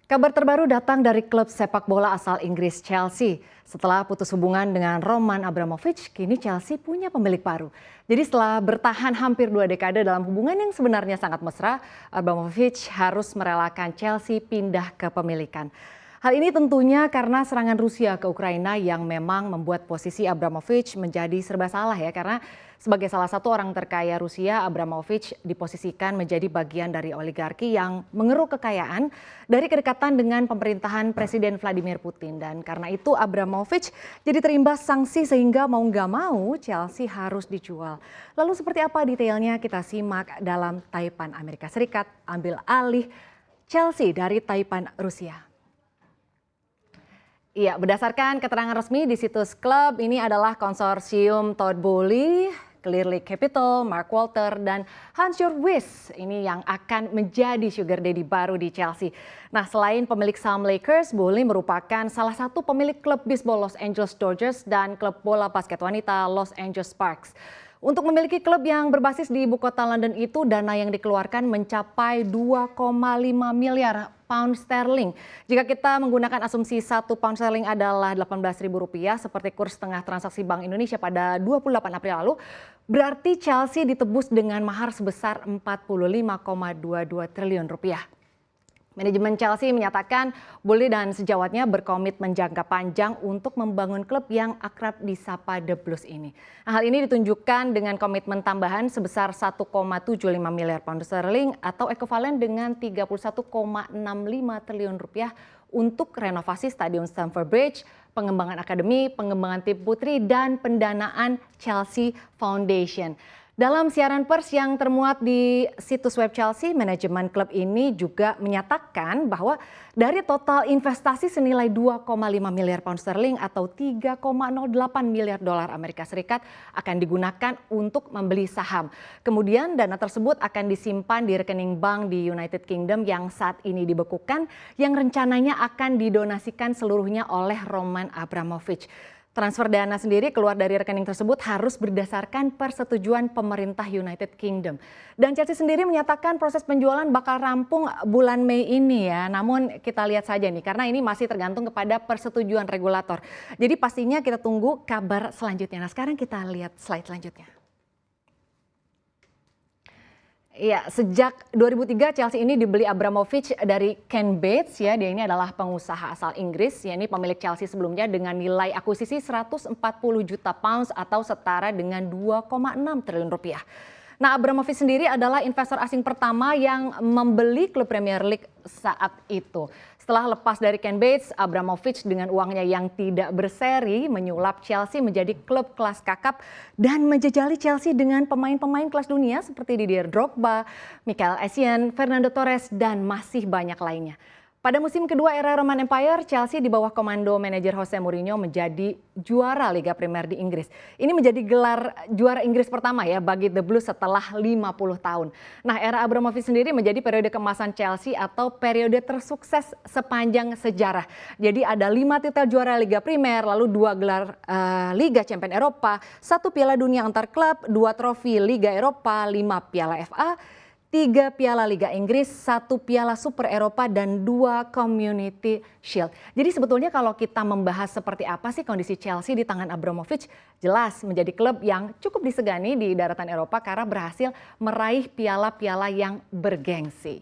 Kabar terbaru datang dari klub sepak bola asal Inggris Chelsea. Setelah putus hubungan dengan Roman Abramovich, kini Chelsea punya pemilik baru. Jadi setelah bertahan hampir 2 dekade dalam hubungan yang sebenarnya sangat mesra, Abramovich harus merelakan Chelsea pindah ke pemilikan. Hal ini tentunya karena serangan Rusia ke Ukraina yang memang membuat posisi Abramovich menjadi serba salah ya. Karena sebagai salah satu orang terkaya Rusia, Abramovich diposisikan menjadi bagian dari oligarki yang mengeruk kekayaan dari kedekatan dengan pemerintahan Presiden Vladimir Putin. Dan karena itu Abramovich jadi terimbas sanksi sehingga mau nggak mau Chelsea harus dijual. Lalu seperti apa detailnya kita simak dalam Taipan Amerika Serikat ambil alih Chelsea dari Taipan Rusia. Iya, berdasarkan keterangan resmi di situs klub, ini adalah konsorsium Todd Boehly, Clearlake Capital, Mark Walter, dan Hans-Jörg Wyss ini yang akan menjadi sugar daddy baru di Chelsea. Nah, selain pemilik saham Lakers, Boehly merupakan salah satu pemilik klub bisbol Los Angeles Dodgers dan klub bola basket wanita Los Angeles Sparks. Untuk memiliki klub yang berbasis di ibu kota London itu, dana yang dikeluarkan mencapai 2,5 miliar pound sterling. Jika kita menggunakan asumsi 1 pound sterling adalah Rp18.000 seperti kurs tengah transaksi Bank Indonesia pada 28 April lalu, berarti Chelsea ditebus dengan mahar sebesar 45,22 triliun rupiah. Manajemen Chelsea menyatakan Boehly dan sejawatnya berkomitmen jangka panjang untuk membangun klub yang akrab disapa The Blues ini. Nah, hal ini ditunjukkan dengan komitmen tambahan sebesar 1,75 miliar pound sterling atau ekuivalen dengan 31,65 triliun rupiah untuk renovasi Stadion Stamford Bridge, pengembangan akademi, pengembangan tim putri, dan pendanaan Chelsea Foundation. Dalam siaran pers yang termuat di situs web Chelsea, manajemen klub ini juga menyatakan bahwa dari total investasi senilai 2,5 miliar pound sterling atau 3,08 miliar dolar Amerika Serikat akan digunakan untuk membeli saham. Kemudian dana tersebut akan disimpan di rekening bank di United Kingdom yang saat ini dibekukan, yang rencananya akan didonasikan seluruhnya oleh Roman Abramovich. Transfer dana sendiri keluar dari rekening tersebut harus berdasarkan persetujuan pemerintah United Kingdom. Dan Chelsea sendiri menyatakan proses penjualan bakal rampung bulan Mei ini ya. Namun kita lihat saja nih, karena ini masih tergantung kepada persetujuan regulator. Jadi pastinya kita tunggu kabar selanjutnya. Nah, sekarang kita lihat slide selanjutnya. Iya, sejak 2003 Chelsea ini dibeli Abramovich dari Ken Bates ya. Dia ini adalah pengusaha asal Inggris, ya ini pemilik Chelsea sebelumnya dengan nilai akuisisi 140 juta pounds atau setara dengan 2,6 triliun rupiah. Nah, Abramovich sendiri adalah investor asing pertama yang membeli klub Premier League saat itu. Setelah lepas dari Ken Bates, Abramovich dengan uangnya yang tidak berseri menyulap Chelsea menjadi klub kelas kakap dan menjejali Chelsea dengan pemain-pemain kelas dunia seperti Didier Drogba, Michael Essien, Fernando Torres, dan masih banyak lainnya. Pada musim kedua era Roman Empire, Chelsea di bawah komando manajer Jose Mourinho menjadi juara Liga Premier di Inggris. Ini menjadi gelar juara Inggris pertama ya bagi The Blues setelah 50 tahun. Nah, era Abramovich sendiri menjadi periode keemasan Chelsea atau periode tersukses sepanjang sejarah. Jadi ada 5 titel juara Liga Premier, lalu 2 gelar Liga Champions Eropa, 1 Piala Dunia antar klub, 2 trofi Liga Eropa, 5 Piala FA, 3 Piala Liga Inggris, 1 Piala Super Eropa, dan 2 Community Shield. Jadi sebetulnya kalau kita membahas seperti apa sih kondisi Chelsea di tangan Abramovich, jelas menjadi klub yang cukup disegani di daratan Eropa karena berhasil meraih piala-piala yang bergengsi.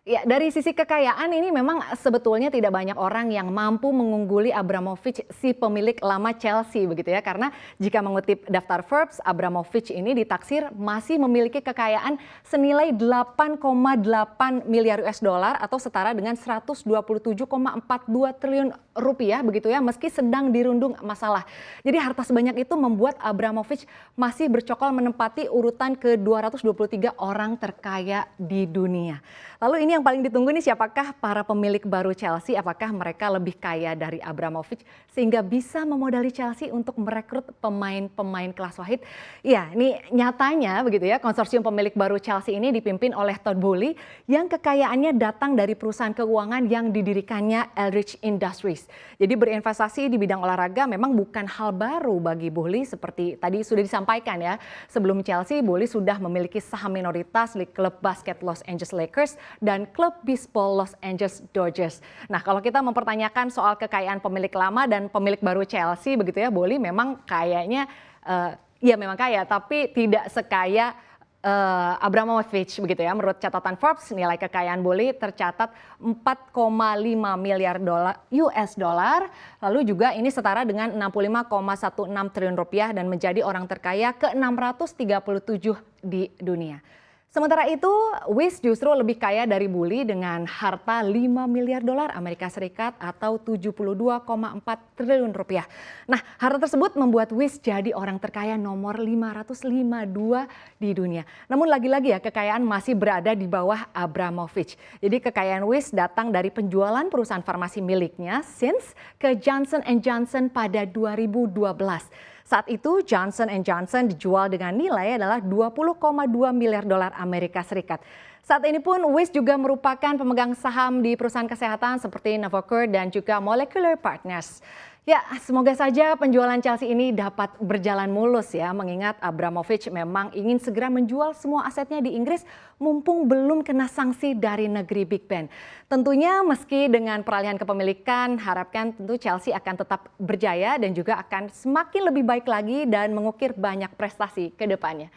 Ya, dari sisi kekayaan ini memang sebetulnya tidak banyak orang yang mampu mengungguli Abramovich, si pemilik lama Chelsea begitu ya. Karena jika mengutip daftar Forbes, Abramovich ini ditaksir masih memiliki kekayaan senilai 8,8 miliar US dollar atau setara dengan 127,42 triliun rupiah begitu ya, meski sedang dirundung masalah. Jadi harta sebanyak itu membuat Abramovich masih bercokol menempati urutan ke-223 orang terkaya di dunia. Lalu ini ini yang paling ditunggu nih, siapakah para pemilik baru Chelsea? Apakah mereka lebih kaya dari Abramovich sehingga bisa memodali Chelsea untuk merekrut pemain-pemain kelas wahid? Ya, ini nyatanya begitu ya, konsorsium pemilik baru Chelsea ini dipimpin oleh Todd Boehly yang kekayaannya datang dari perusahaan keuangan yang didirikannya Eldridge Industries. Jadi berinvestasi di bidang olahraga memang bukan hal baru bagi Boehly, seperti tadi sudah disampaikan ya. Sebelum Chelsea, Boehly sudah memiliki saham minoritas di klub basket Los Angeles Lakers dan klub bisbol Los Angeles Dodgers. Nah, kalau kita mempertanyakan soal kekayaan pemilik lama dan pemilik baru Chelsea begitu ya, Boehly memang kayaknya ya memang kaya, tapi tidak sekaya Abramovich begitu ya. Menurut catatan Forbes, nilai kekayaan Boehly tercatat 4,5 miliar US dollar. Lalu juga ini setara dengan 65,16 triliun rupiah dan menjadi orang terkaya ke-637 di dunia. Sementara itu, Wish justru lebih kaya dari Boehly dengan harta 5 miliar dolar Amerika Serikat atau 72,4 triliun rupiah. Nah, harta tersebut membuat Wish jadi orang terkaya nomor 552 di dunia. Namun lagi-lagi ya, kekayaan masih berada di bawah Abramovich. Jadi kekayaan Wish datang dari penjualan perusahaan farmasi miliknya, Sims, ke Johnson & Johnson pada 2012. Saat itu Johnson & Johnson dijual dengan nilai adalah 20,2 miliar dolar Amerika Serikat. Saat ini pun Wish juga merupakan pemegang saham di perusahaan kesehatan seperti Novocure dan juga Molecular Partners. Ya, semoga saja penjualan Chelsea ini dapat berjalan mulus ya, mengingat Abramovich memang ingin segera menjual semua asetnya di Inggris mumpung belum kena sanksi dari negeri Big Ben. Tentunya meski dengan peralihan kepemilikan, harapkan tentu Chelsea akan tetap berjaya dan juga akan semakin lebih baik lagi dan mengukir banyak prestasi ke depannya.